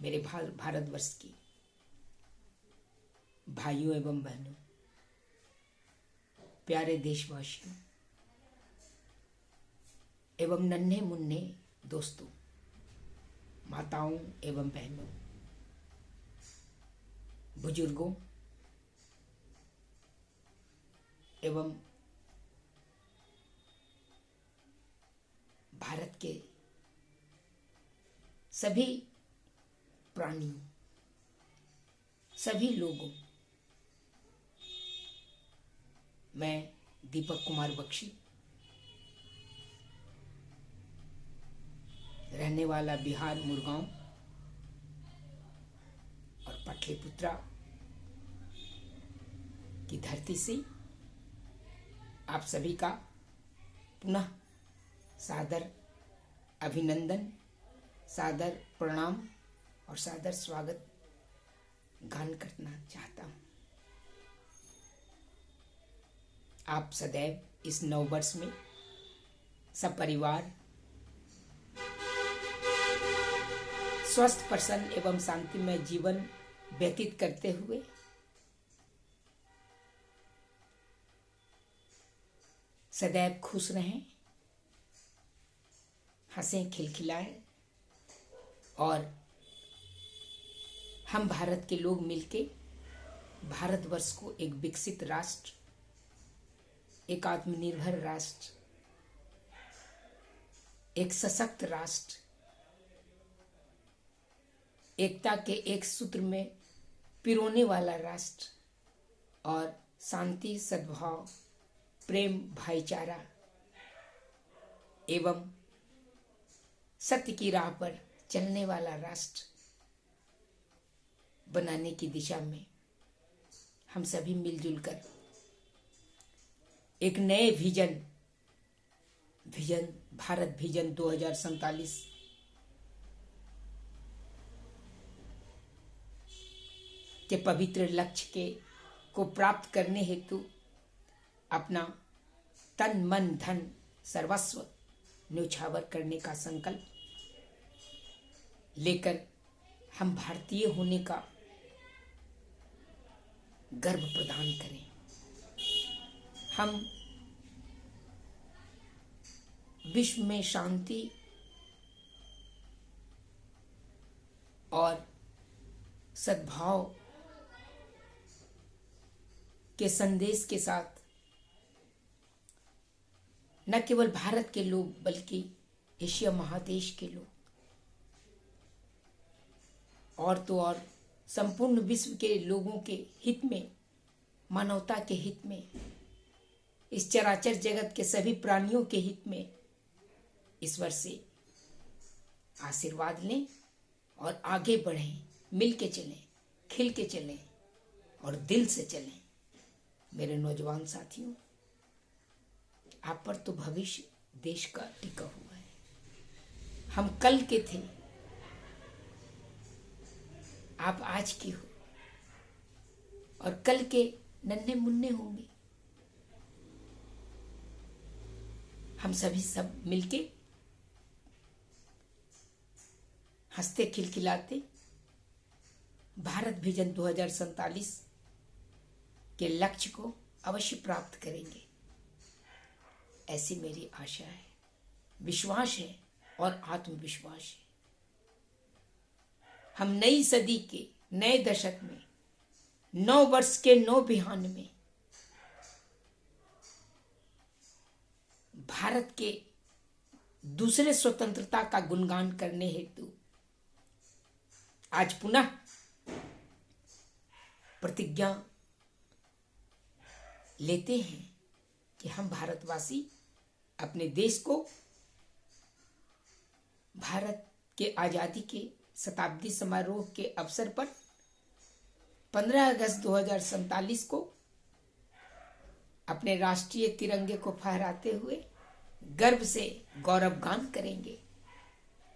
मेरे भारतवर्ष की भाइयों एवं बहनों, प्यारे देशवासियों एवं नन्हे मुन्ने दोस्तों, माताओं एवं बहनों, बुजुर्गों एवं भारत के सभी प्राणियों, सभी लोगों, मैं दीपक कुमार बख्शी, रहने वाला बिहार मुरगांव और पाटलिपुत्रा की धरती से आप सभी का पुनः सादर अभिनंदन, सादर प्रणाम और सादर स्वागत गान करना चाहता हूँ। आप सदैव इस नववर्ष में सपरिवार स्वस्थ, प्रसन्न एवं शांतिमय जीवन व्यतीत करते हुए सदैव खुश रहें, हंसें, खिलखिलाएं और हम भारत के लोग मिलके भारतवर्ष को एक विकसित राष्ट्र, एक आत्मनिर्भर राष्ट्र, एक सशक्त राष्ट्र, एकता के एक सूत्र में पिरोने वाला राष्ट्र और शांति, सद्भाव, प्रेम, भाईचारा एवं सत्य की राह पर चलने वाला राष्ट्र बनाने की दिशा में हम सभी मिलजुल कर एक नए विजन भारत विजन 2047 के पवित्र लक्ष्य को प्राप्त करने हेतु अपना तन, मन, धन, सर्वस्व न्योछावर करने का संकल्प लेकर हम भारतीय होने का गर्व प्रदान करें। हम विश्व में शांति और सद्भाव के संदेश के साथ न केवल भारत के लोग बल्कि एशिया महादेश के लोग और तो और संपूर्ण विश्व के लोगों के हित में, मानवता के हित में, इस चराचर जगत के सभी प्राणियों के हित में ईश्वर से आशीर्वाद लें और आगे बढ़ें, मिल के चलें, खिल के चलें और दिल से चलें। मेरे नौजवान साथियों, आप पर तो भविष्य देश का टिका हुआ है। हम कल के थे, आप आज के हो और कल के नन्हे मुन्ने होंगे। हम सभी सब मिलके हंसते खिलखिलाते भारत विजन 2047 के लक्ष्य को अवश्य प्राप्त करेंगे, ऐसी मेरी आशा है, विश्वास है और आत्मविश्वास है। हम नई सदी के नए दशक में, 9 वर्ष के 9 बिहान में भारत के दूसरे स्वतंत्रता का गुणगान करने हेतु आज पुनः प्रतिज्ञा लेते हैं कि हम भारतवासी अपने देश को भारत के आजादी के शताब्दी समारोह के अवसर पर 15 अगस्त 2047 को अपने राष्ट्रीय तिरंगे को फहराते हुए गर्व से गौरवगान करेंगे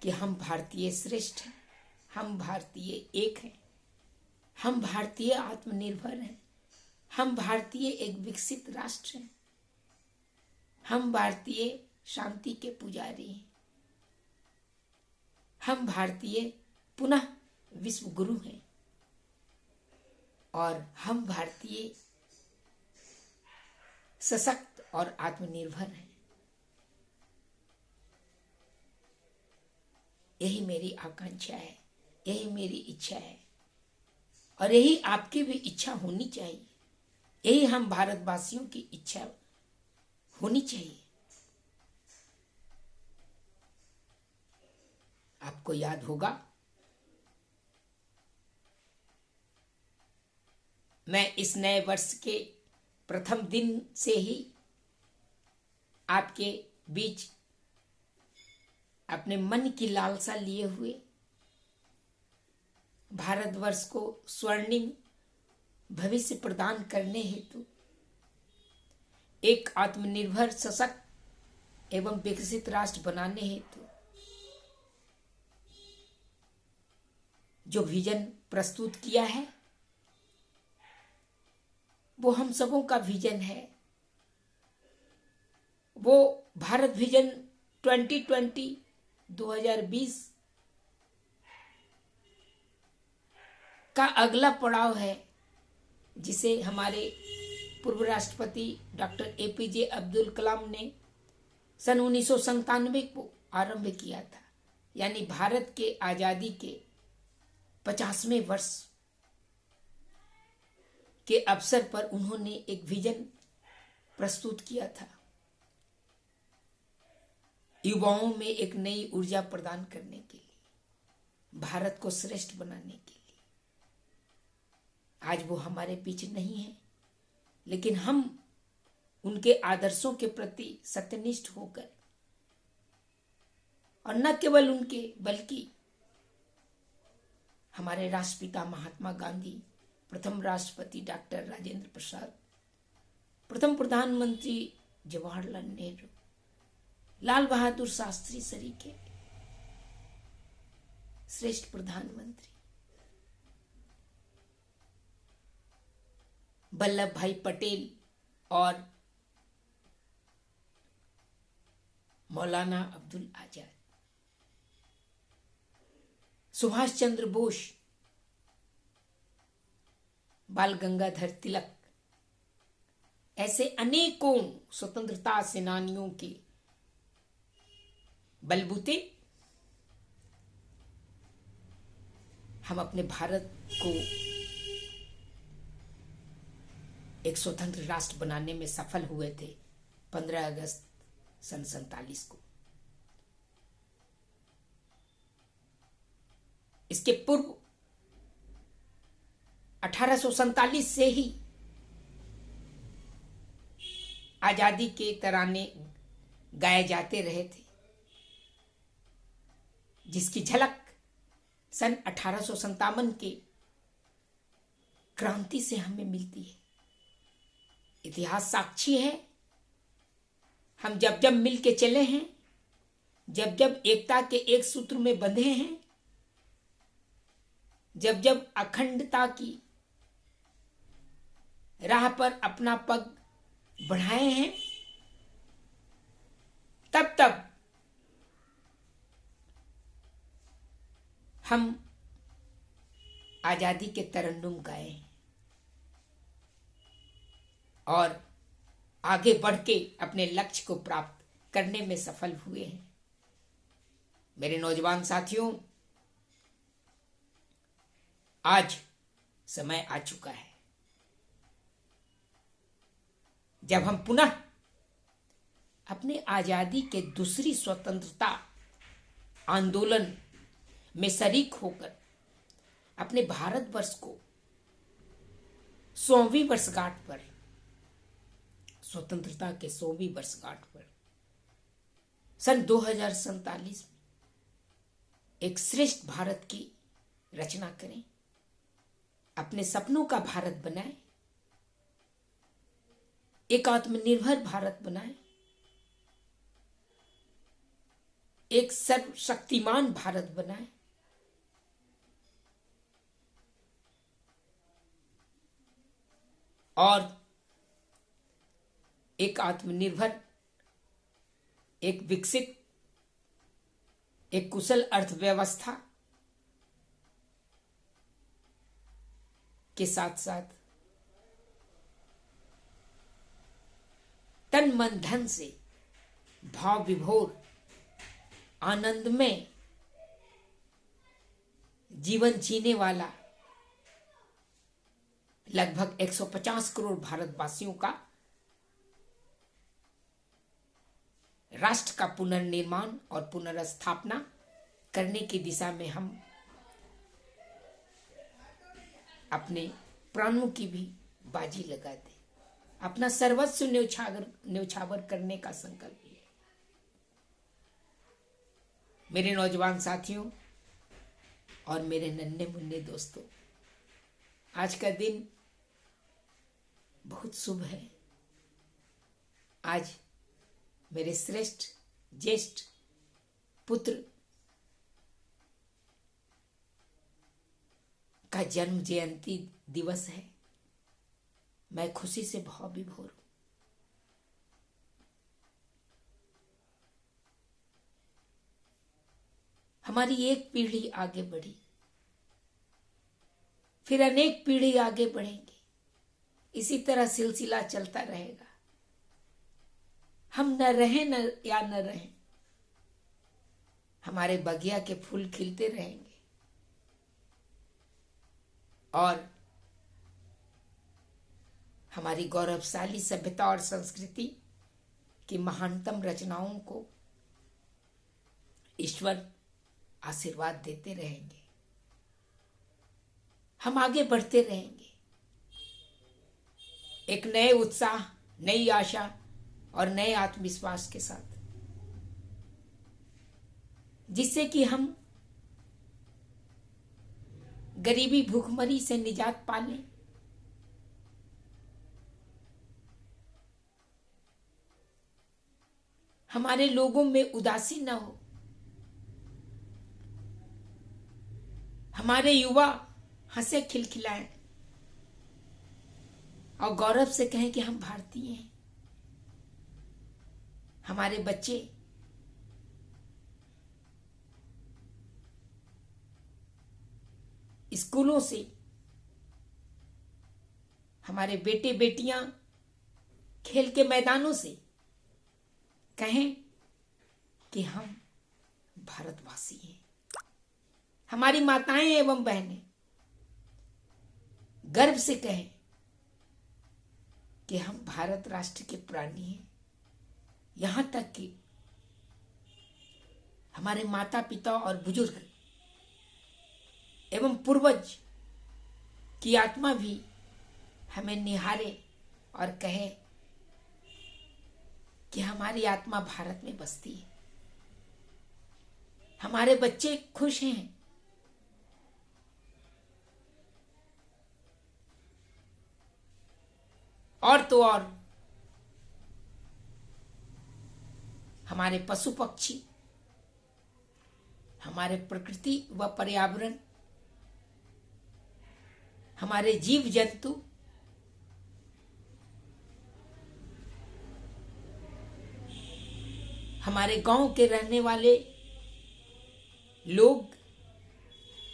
कि हम भारतीय श्रेष्ठ हैं, हम भारतीय एक हैं, हम भारतीय आत्मनिर्भर हैं, हम भारतीय एक विकसित राष्ट्र हैं, हम भारतीय शांति के पुजारी हैं, हम भारतीय पुनः विश्व गुरु हैं और हम भारतीय सशक्त और आत्मनिर्भर हैं। यही मेरी आकांक्षा है, यही मेरी इच्छा है और यही आपकी भी इच्छा होनी चाहिए। यही हम भारतवासियों की इच्छा होनी चाहिए। आपको याद होगा, मैं इस नए वर्ष के प्रथम दिन से ही आपके बीच अपने मन की लालसा लिए हुए भारतवर्ष को स्वर्णिम भविष्य प्रदान करने हेतु एक आत्मनिर्भर सशक्त एवं विकसित राष्ट्र बनाने हेतु जो विजन प्रस्तुत किया है वो हम सबों का विजन है। वो भारत विजन 2020 का अगला पड़ाव है, जिसे हमारे पूर्व राष्ट्रपति डॉक्टर APJ अब्दुल कलाम ने सन 1997 को आरंभ किया था। यानी भारत के आजादी के 50वें वर्ष के अवसर पर उन्होंने एक विजन प्रस्तुत किया था, युवाओं में एक नई ऊर्जा प्रदान करने के लिए, भारत को श्रेष्ठ बनाने के लिए। आज वो हमारे बीच नहीं है, लेकिन हम उनके आदर्शों के प्रति सत्यनिष्ठ होकर और न केवल उनके बल्कि हमारे राष्ट्रपिता महात्मा गांधी, प्रथम राष्ट्रपति डॉक्टर राजेंद्र प्रसाद, प्रथम प्रधानमंत्री जवाहरलाल नेहरू, लाल बहादुर शास्त्री सरीखे श्रेष्ठ प्रधानमंत्री, वल्लभ भाई पटेल और मौलाना अब्दुल आजाद, सुभाष चंद्र बोस, बाल गंगाधर तिलक, ऐसे अनेकों स्वतंत्रता सेनानियों के बलबूते हम अपने भारत को एक स्वतंत्र राष्ट्र बनाने में सफल हुए थे 15 अगस्त सन 47 को। इसके पूर्व 1847 से ही आजादी के तराने गाए जाते रहे थे, जिसकी झलक सन 1857 के क्रांति से हमें मिलती है। इतिहास साक्षी है, हम जब जब मिल के चले हैं, जब जब एकता के एक सूत्र में बंधे हैं, जब जब अखंडता की राह पर अपना पग बढ़ाए हैं, तब तब हम आजादी के तरन्नुम गाए हैं और आगे बढ़ के अपने लक्ष्य को प्राप्त करने में सफल हुए हैं। मेरे नौजवान साथियों, आज समय आ चुका है जब हम पुनः अपने आजादी के दूसरी स्वतंत्रता आंदोलन में शरीक होकर अपने भारतवर्ष को 100वीं वर्षगांठ पर, स्वतंत्रता के 100वीं वर्षगांठ पर सन 2047 में एक श्रेष्ठ भारत की रचना करें, अपने सपनों का भारत बनाएं, एक आत्मनिर्भर भारत बनाएं, एक सर्वशक्तिमान भारत बनाएं, और एक आत्मनिर्भर, एक विकसित, एक कुशल अर्थव्यवस्था के साथ साथ तन मन धन से भाव विभोर आनंदमय जीवन जीने वाला लगभग 150 करोड़ भारतवासियों का राष्ट्र का पुनर्निर्माण और पुनर्स्थापना करने की दिशा में हम अपने प्राणों की भी बाजी लगा दें, अपना सर्वस्व न्यौछावर करने का संकल्प लें। मेरे नौजवान साथियों और मेरे नन्हे मुन्ने दोस्तों, आज का दिन बहुत शुभ है। आज मेरे श्रेष्ठ ज्येष्ठ पुत्र का जन्म जयंती दिवस है। मैं खुशी से भाव विभोर हूं। हमारी एक पीढ़ी आगे बढ़ी, फिर अनेक पीढ़ी आगे बढ़ेंगी। इसी तरह सिलसिला चलता रहेगा। हम न रहें न या न रहें, हमारे बगिया के फूल खिलते रहेंगे और हमारी गौरवशाली सभ्यता और संस्कृति की महानतम रचनाओं को ईश्वर आशीर्वाद देते रहेंगे। हम आगे बढ़ते रहेंगे एक नए उत्साह, नई आशा और नए आत्मविश्वास के साथ, जिससे कि हम गरीबी भूखमरी से निजात पा लें। हमारे लोगों में उदासी न हो, हमारे युवा हंसे खिलखिलाएं और गौरव से कहें कि हम भारतीय हैं। हमारे बच्चे स्कूलों से, हमारे बेटे बेटियां खेल के मैदानों से कहें कि हम भारतवासी हैं। हमारी माताएं एवं बहनें गर्व से कहें कि हम भारत राष्ट्र के प्राणी हैं। यहां तक कि हमारे माता पिता और बुजुर्ग एवं पूर्वज की आत्मा भी हमें निहारे और कहे कि हमारी आत्मा भारत में बसती है। हमारे बच्चे खुश हैं। और तो और हमारे पशु पक्षी, हमारे प्रकृति व पर्यावरण, हमारे जीव जंतु हमारे गांव के रहने वाले लोग,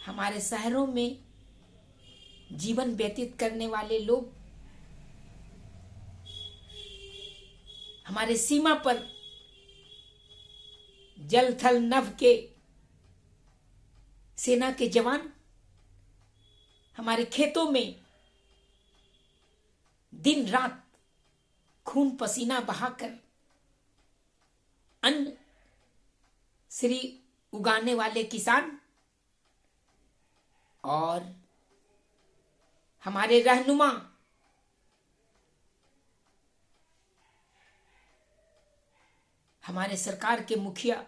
हमारे शहरों में जीवन व्यतीत करने वाले लोग, हमारे सीमा पर जल थल नभ के सेना के जवान, हमारे खेतों में दिन रात खून पसीना बहाकर अन्न श्री उगाने वाले किसान और हमारे रहनुमा हमारे सरकार के मुखिया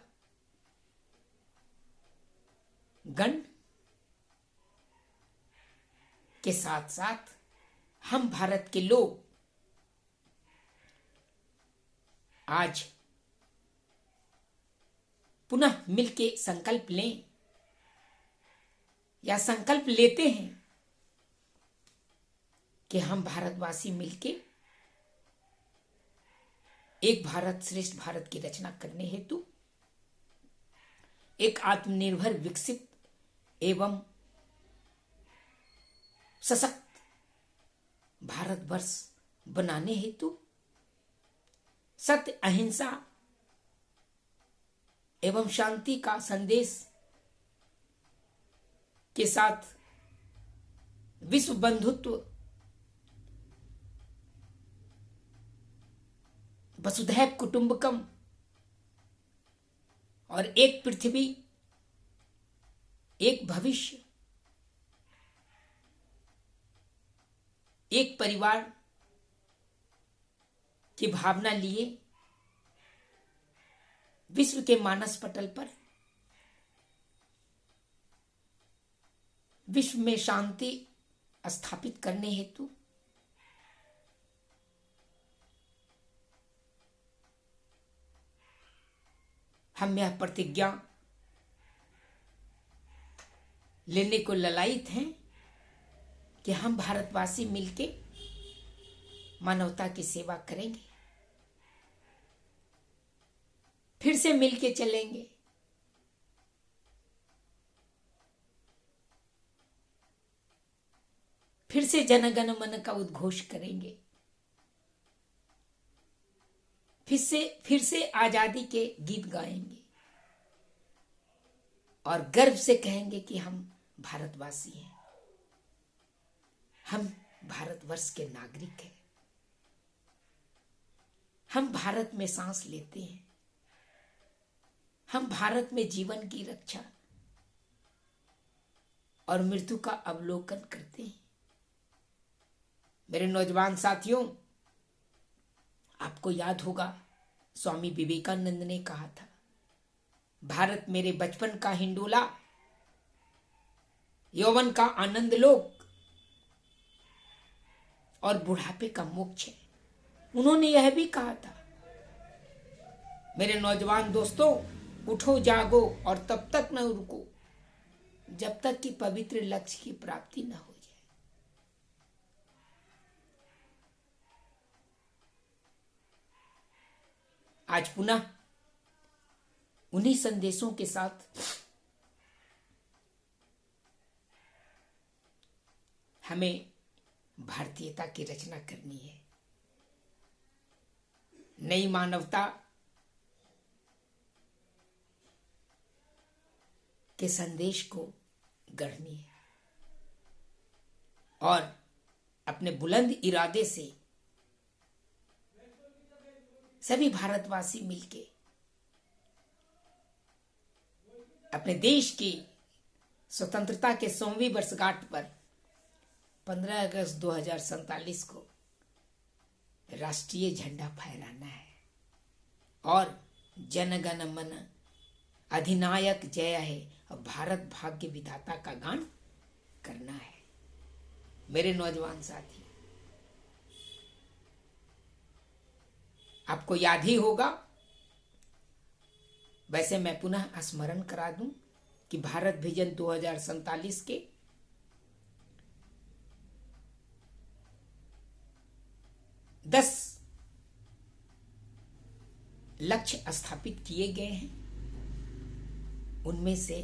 गण के साथ साथ हम भारत के लोग आज पुनः मिलके संकल्प लें या संकल्प लेते हैं कि हम भारतवासी मिलके एक भारत श्रेष्ठ भारत की रचना करने हेतु एक आत्मनिर्भर, विकसित एवं सशक्त भारतवर्ष बनाने हेतु सत्य, अहिंसा एवं शांति का संदेश के साथ विश्व बंधुत्व, वसुधैव कुटुंबकम और एक पृथ्वी एक भविष्य, एक परिवार की भावना लिए विश्व के मानस पटल पर विश्व में शांति स्थापित करने हेतु हम यह प्रतिज्ञा लेने को ललायित हैं कि हम भारतवासी मिलके मानवता की सेवा करेंगे, फिर से मिलके चलेंगे, फिर से जनगण मन का उद्घोष करेंगे, फिर से आजादी के गीत गाएंगे और गर्व से कहेंगे कि हम भारतवासी हैं, हम भारतवर्ष के नागरिक हैं, हम भारत में सांस लेते हैं, हम भारत में जीवन की रक्षा और मृत्यु का अवलोकन करते हैं। मेरे नौजवान साथियों, आपको याद होगा स्वामी विवेकानंद ने कहा था, भारत मेरे बचपन का हिंडोला, यौवन का आनंद लोक और बुढ़ापे का मोक्ष है। उन्होंने यह भी कहा था, मेरे नौजवान दोस्तों, उठो जागो और तब तक न रुको जब तक कि पवित्र लक्ष्य की प्राप्ति न हो जाए। आज पुनः उन्हीं संदेशों के साथ हमें भारतीयता की रचना करनी है, नई मानवता के संदेश को गढ़नी है और अपने बुलंद इरादे से सभी भारतवासी मिलके अपने देश की स्वतंत्रता के 100वीं वर्षगांठ पर 15 अगस्त 2047 को राष्ट्रीय झंडा फहराना है और जनगण मन अधिनायक जय है और भारत भाग्य विधाता का गान करना है। मेरे नौजवान साथी, आपको याद ही होगा, वैसे मैं पुनः स्मरण करा दूं कि भारत विजन 2047 के दस लक्ष्य स्थापित किए गए हैं। उनमें से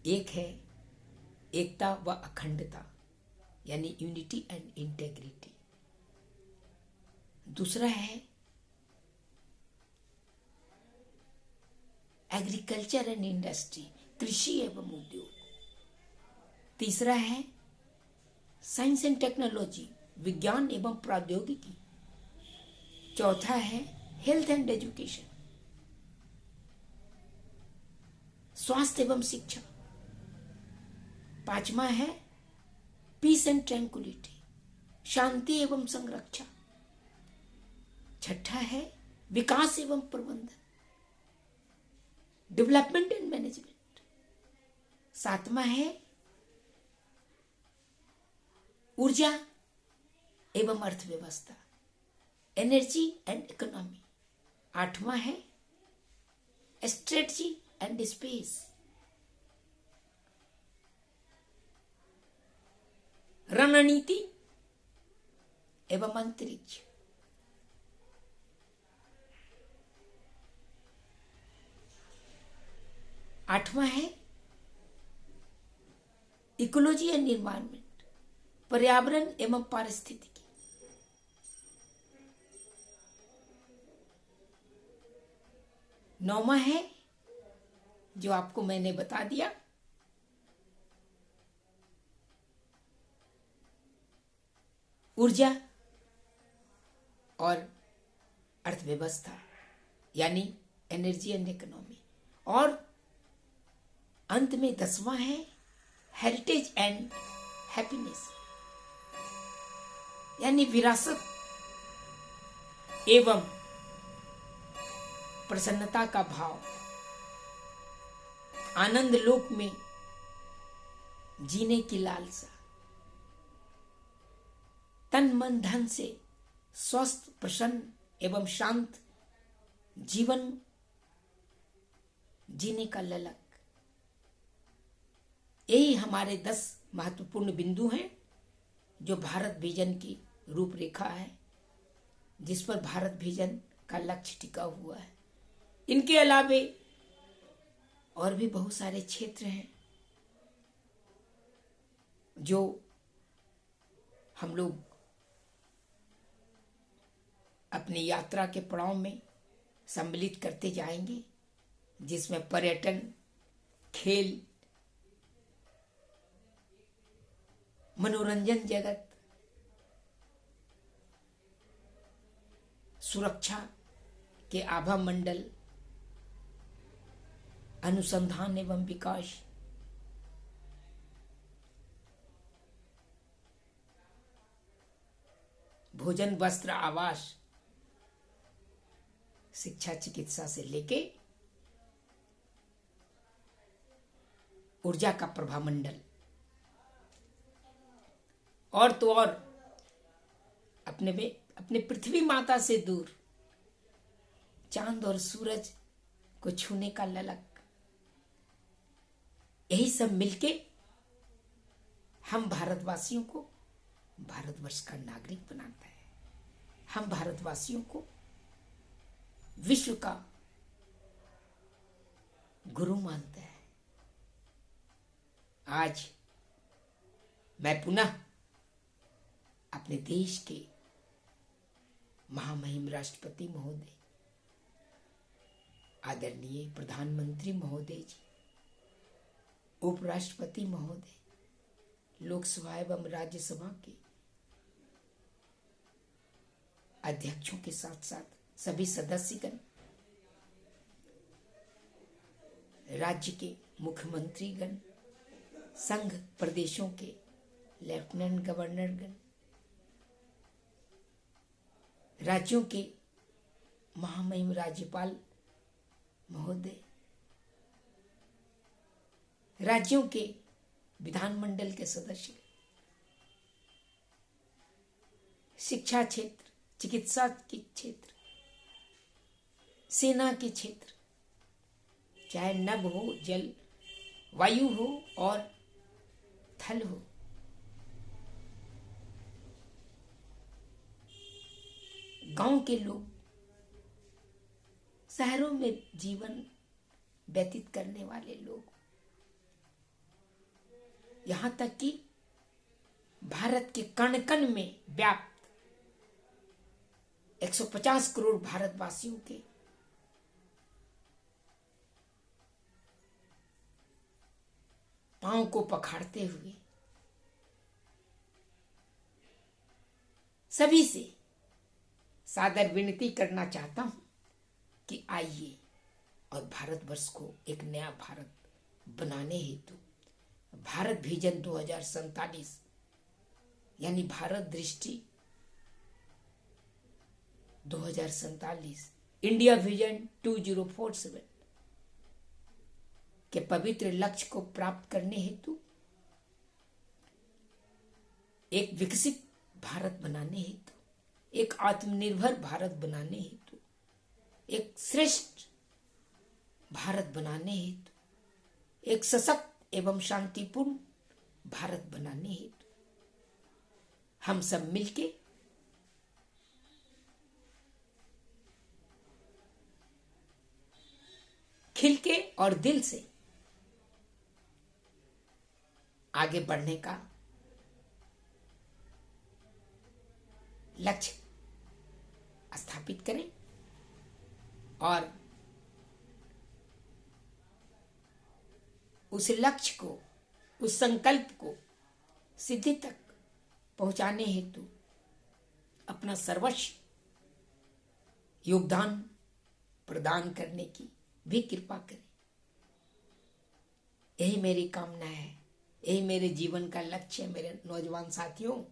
एक है एकता व अखंडता, यानी यूनिटी एंड इंटेग्रिटी। दूसरा है एग्रीकल्चर एंड इंडस्ट्री, कृषि एवं उद्योग। तीसरा है साइंस एंड टेक्नोलॉजी, विज्ञान एवं प्रौद्योगिकी। चौथा है हेल्थ एंड एजुकेशन, स्वास्थ्य एवं शिक्षा। पांचवा है पीस एंड ट्रैंक्विलिटी, शांति एवं संरक्षा। छठा है विकास एवं प्रबंधन, डेवलपमेंट एंड मैनेजमेंट। सातवां है ऊर्जा एवं अर्थव्यवस्था, एनर्जी एंड इकोनॉमी। आठवां है स्ट्रेटजी एंड स्पेस। रणनीति एवं अंतरिक्ष। आठवां है इकोलॉजी एंड एनवायरनमेंट, पर्यावरण एवं पारिस्थितिकी। नौवां है जो आपको मैंने बता दिया, ऊर्जा और अर्थव्यवस्था यानी एनर्जी एंड इकोनॉमी। और अंत में 10वां है हेरिटेज एंड हैप्पीनेस यानी विरासत एवं प्रसन्नता का भाव, आनंद लोक में जीने की लालसा, तन मन धन से स्वस्थ प्रसन्न एवं शांत जीवन जीने का ललक। यही हमारे 10 महत्वपूर्ण बिंदु हैं जो भारत विजन की रूपरेखा है, जिस पर भारत विजन का लक्ष्य टिका हुआ है। इनके अलावे और भी बहुत सारे क्षेत्र हैं जो हम लोग अपनी यात्रा के पड़ाव में सम्मिलित करते जाएंगे, जिसमें पर्यटन, खेल, मनोरंजन जगत, सुरक्षा के आभा मंडल, अनुसंधान एवं विकास, भोजन, वस्त्र, आवास, शिक्षा, चिकित्सा से लेके ऊर्जा का प्रभामंडल, और तो और अपने पृथ्वी माता से दूर चांद और सूरज को छूने का ललक। यही सब मिलके हम भारतवासियों को भारतवर्ष का नागरिक बनाता है। हम भारतवासियों को विश्व का गुरु मानता है। आज मैं पुनः अपने देश के महामहिम राष्ट्रपति महोदय, आदरणीय प्रधानमंत्री महोदय जी, उपराष्ट्रपति महोदय, लोकसभा एवं राज्यसभा के अध्यक्षों के साथ साथ सभी सदस्यगण, राज्य के मुख्यमंत्रीगण, संघ प्रदेशों के लेफ्टिनेंट गवर्नरगण, राज्यों के महामहिम राज्यपाल महोदय, राज्यों के विधानमंडल के सदस्य, शिक्षा क्षेत्र, चिकित्सा के क्षेत्र, सेना के क्षेत्र, चाहे नभ हो, जल, वायु हो और थल हो, गांव के लोग, शहरों में जीवन व्यतीत करने वाले लोग, यहां तक कि भारत के कण कण में व्याप्त 150 करोड़ भारतवासियों के पांव को पखाड़ते हुए सभी से सादर विनती करना चाहता हूं कि आइए और भारतवर्ष को एक नया भारत बनाने हेतु भारत विजन 2047 यानी भारत दृष्टि 2047, इंडिया विजन 2047 के पवित्र लक्ष्य को प्राप्त करने हेतु, एक विकसित भारत बनाने हेतु, एक आत्मनिर्भर भारत बनाने हेतु, एक श्रेष्ठ भारत बनाने हेतु, एक सशक्त एवं शांतिपूर्ण भारत बनाने हेतु हम सब मिलके खिल के और दिल से आगे बढ़ने का लक्ष्य स्थापित करें और उस लक्ष्य को, उस संकल्प को सिद्धि तक पहुंचाने हेतु अपना सर्वस्व योगदान प्रदान करने की भी कृपा करें। यही मेरी कामना है, यही मेरे जीवन का लक्ष्य है मेरे नौजवान साथियों,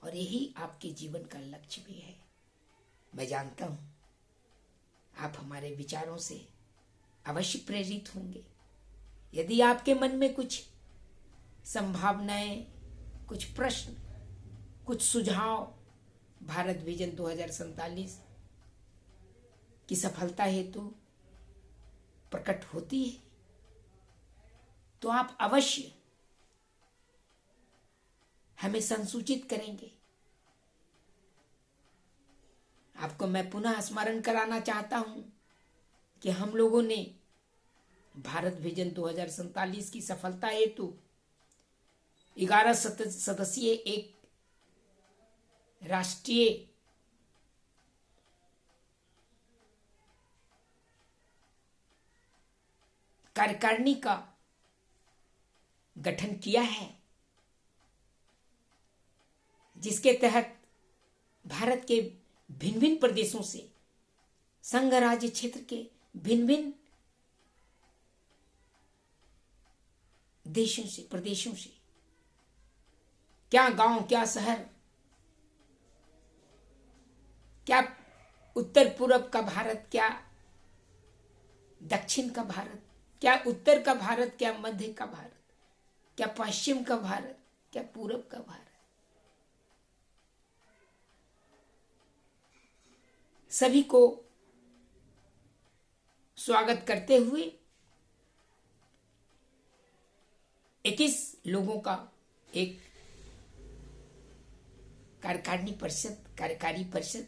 और यही आपके जीवन का लक्ष्य भी है। मैं जानता हूं आप हमारे विचारों से अवश्य प्रेरित होंगे। यदि आपके मन में कुछ संभावनाएं, कुछ प्रश्न, कुछ सुझाव भारत विजन 2047 की सफलता हेतु प्रकट होती है, तो आप अवश्य हमें संसूचित करेंगे। आपको मैं पुनः स्मरण कराना चाहता हूं कि हम लोगों ने भारत विजन 2047 की सफलता हेतु 11 सदस्यीय एक राष्ट्रीय कार्यकारिणी का गठन किया है, जिसके तहत भारत के भिन्न भिन्न प्रदेशों से, संघ राज्य क्षेत्र के भिन्न भिन्न देशों से, प्रदेशों से, क्या गांव, क्या शहर, क्या उत्तर पूर्व का भारत, क्या दक्षिण का भारत, क्या उत्तर का भारत, क्या मध्य का भारत, क्या पश्चिम का भारत, क्या पूरब का भारत, सभी को स्वागत करते हुए 21 लोगों का एक कार्यकारी परिषद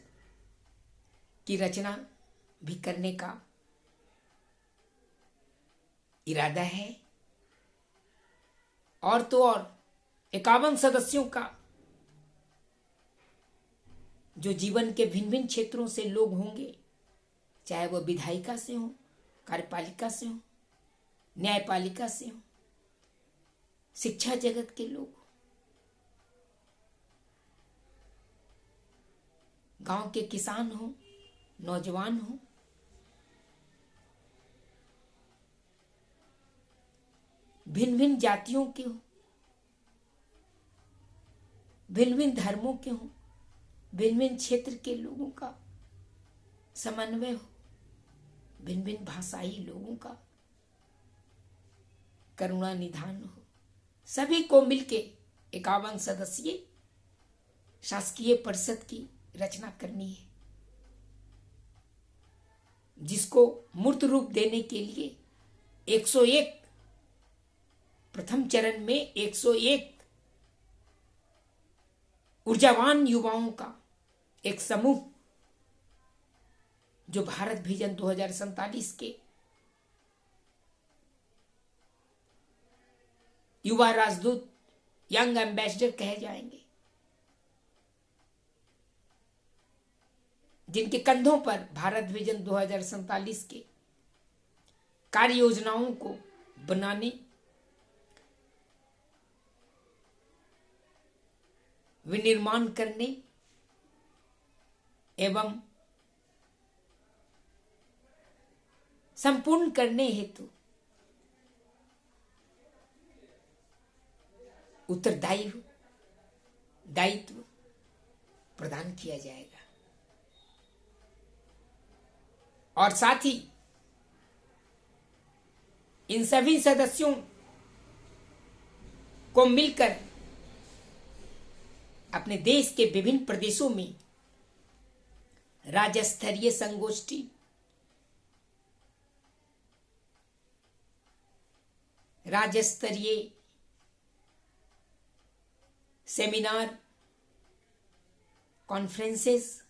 की रचना भी करने का इरादा है। और तो और 51 सदस्यों का जो जीवन के भिन्न भिन्न क्षेत्रों से लोग होंगे, चाहे वह विधायिका से हो, कार्यपालिका से हो, न्यायपालिका से हो, शिक्षा जगत के लोग, गांव के किसान हो, नौजवान हो, भिन्न भिन्न जातियों के हो, भिन्न भिन्न धर्मों के हो, भिन्न भिन्न क्षेत्र के लोगों का समन्वय हो, भिन्न भिन्न भाषाई लोगों का करुणा निधान हो, सभी को मिलके 51 सदस्यीय शासकीय परिषद की रचना करनी है, जिसको मूर्त रूप देने के लिए 101 प्रथम चरण में 101 ऊर्जावान युवाओं का एक समूह, जो भारत विजन 2047 के युवा राजदूत, यंग एम्बेसडर कहे जाएंगे, जिनके कंधों पर भारत विजन 2047 के कार्य योजनाओं को बनाने, विनिर्माण करने एवं संपूर्ण करने हेतु दायित्व प्रदान किया जाएगा। और साथ ही इन सभी सदस्यों को मिलकर अपने देश के विभिन्न प्रदेशों में राज्य स्तरीय संगोष्ठी, राज्य स्तरीय सेमिनार, कॉन्फ्रेंसेस,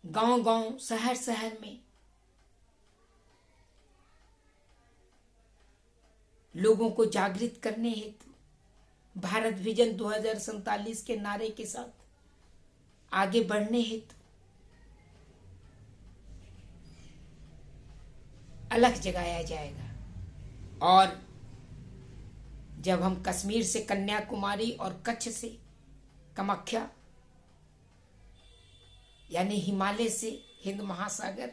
गांव-गांव, शहर-शहर में लोगों को जागृत करने हेतु भारत विजन 2047 के नारे के साथ आगे बढ़ने हेतु अलख जगाया जाएगा। और जब हम कश्मीर से कन्याकुमारी और कच्छ से कामाख्या यानी हिमालय से हिंद महासागर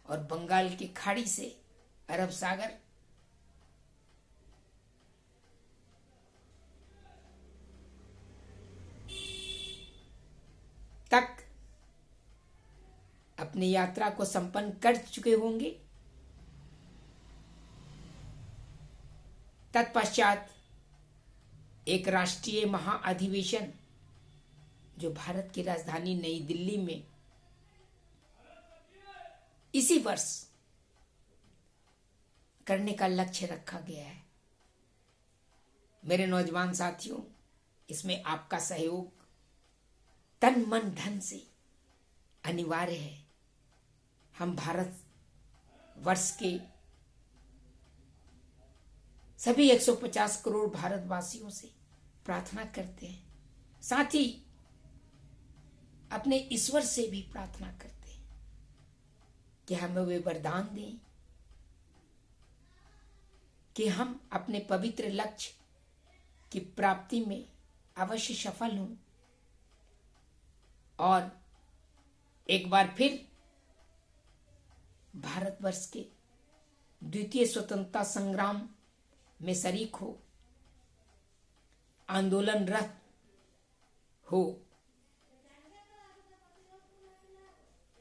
और बंगाल की खाड़ी से अरब सागर तक अपनी यात्रा को संपन्न कर चुके होंगे, तत्पश्चात एक राष्ट्रीय महाअधिवेशन जो भारत की राजधानी नई दिल्ली में इसी वर्ष करने का लक्ष्य रखा गया है। मेरे नौजवान साथियों, इसमें आपका सहयोग तन मन धन से अनिवार्य है। हम भारत वर्ष के सभी 150 करोड़ भारतवासियों से प्रार्थना करते हैं, साथ ही अपने ईश्वर से भी प्रार्थना करते हैं कि हमें वे वरदान दें कि हम अपने पवित्र लक्ष्य की प्राप्ति में अवश्य सफल हों और एक बार फिर भारतवर्ष के द्वितीय स्वतंत्रता संग्राम में शरीक हो, आंदोलनरत हो,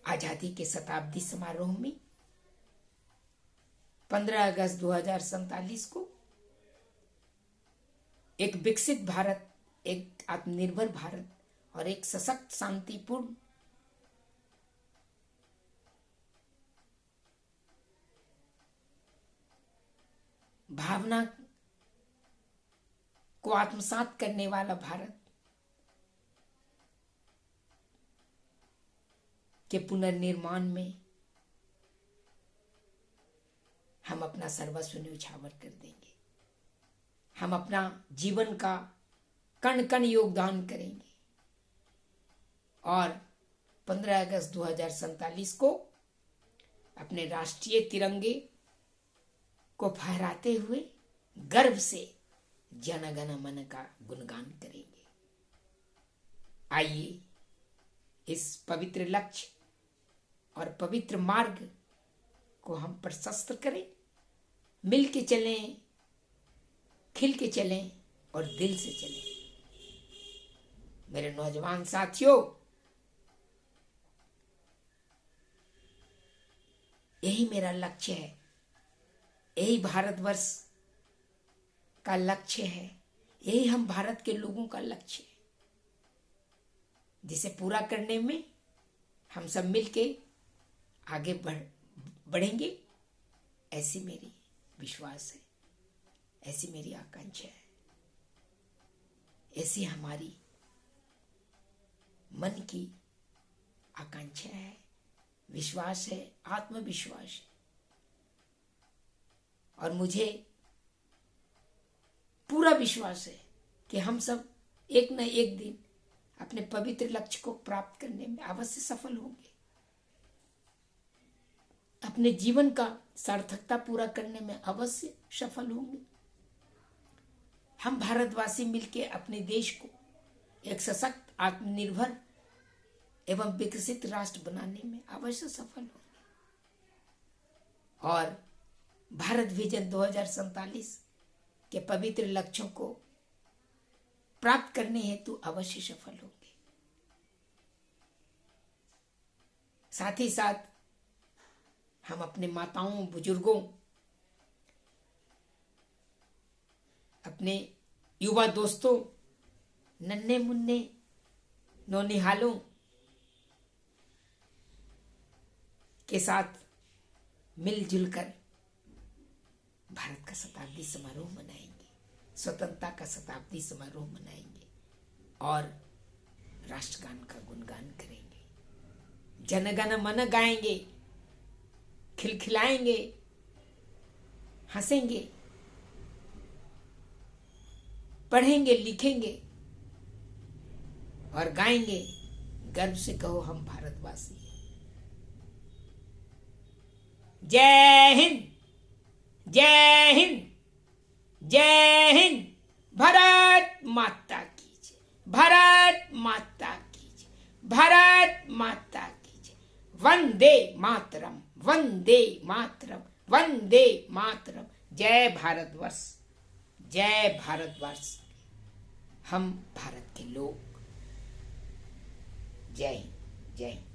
आजादी के शताब्दी समारोह में 15 अगस्त 2047 को एक विकसित भारत, एक आत्मनिर्भर भारत और एक सशक्त शांतिपूर्ण भावना को आत्मसात करने वाला भारत के पुनर्निर्माण में हम अपना सर्वस्व न्यौछावर कर देंगे। हम अपना जीवन का कण कण योगदान करेंगे और 15 अगस्त 2047 को अपने राष्ट्रीय तिरंगे को फहराते हुए गर्व से जन गण मन का गुणगान करेंगे। आइए इस पवित्र लक्ष्य और पवित्र मार्ग को हम प्रशस्त करें, मिल के चलें, खिल के चलें और दिल से चलें। मेरे नौजवान साथियों, यही मेरा लक्ष्य है, यही भारतवर्ष का लक्ष्य है, यही हम भारत के लोगों का लक्ष्य है, जिसे पूरा करने में हम सब मिलके आगे बढ़ेंगे। ऐसी मेरी विश्वास है, ऐसी मेरी आकांक्षा है, ऐसी हमारी मन की आकांक्षा है, विश्वास है, आत्मविश्वास है। और मुझे पूरा विश्वास है कि हम सब एक न एक दिन अपने पवित्र लक्ष्य को प्राप्त करने में अवश्य सफल होंगे, अपने जीवन का सार्थकता पूरा करने में अवश्य सफल होंगे। हम भारतवासी मिलके अपने देश को एक सशक्त, आत्मनिर्भर एवं विकसित राष्ट्र बनाने में अवश्य सफल होंगे और भारत विजन 2047 के पवित्र लक्ष्यों को प्राप्त करने हेतु अवश्य सफल होंगे। साथ ही साथ हम अपने माताओं, बुजुर्गों, अपने युवा दोस्तों, नन्हे मुन्ने नौनिहालों के साथ मिलजुल कर भारत का शताब्दी समारोह मनाएंगे, स्वतंत्रता का शताब्दी समारोह मनाएंगे और राष्ट्रगान का गुणगान करेंगे, जनगण मन गाएंगे, खिलखिलाएंगे, हंसेंगे, पढ़ेंगे, लिखेंगे और गाएंगे गर्व से कहो हम भारतवासी हैं। जय हिंद, जय हिंद, जय हिंद। भारत माता की जय, भारत माता की जय, भारत माता की जय। वंदे मातरम, वंदे मातरम, वंदे मातरम। जय भारतवर्ष, जय भारतवर्ष। हम भारत के लोग। जय हिंद, जय हिंद।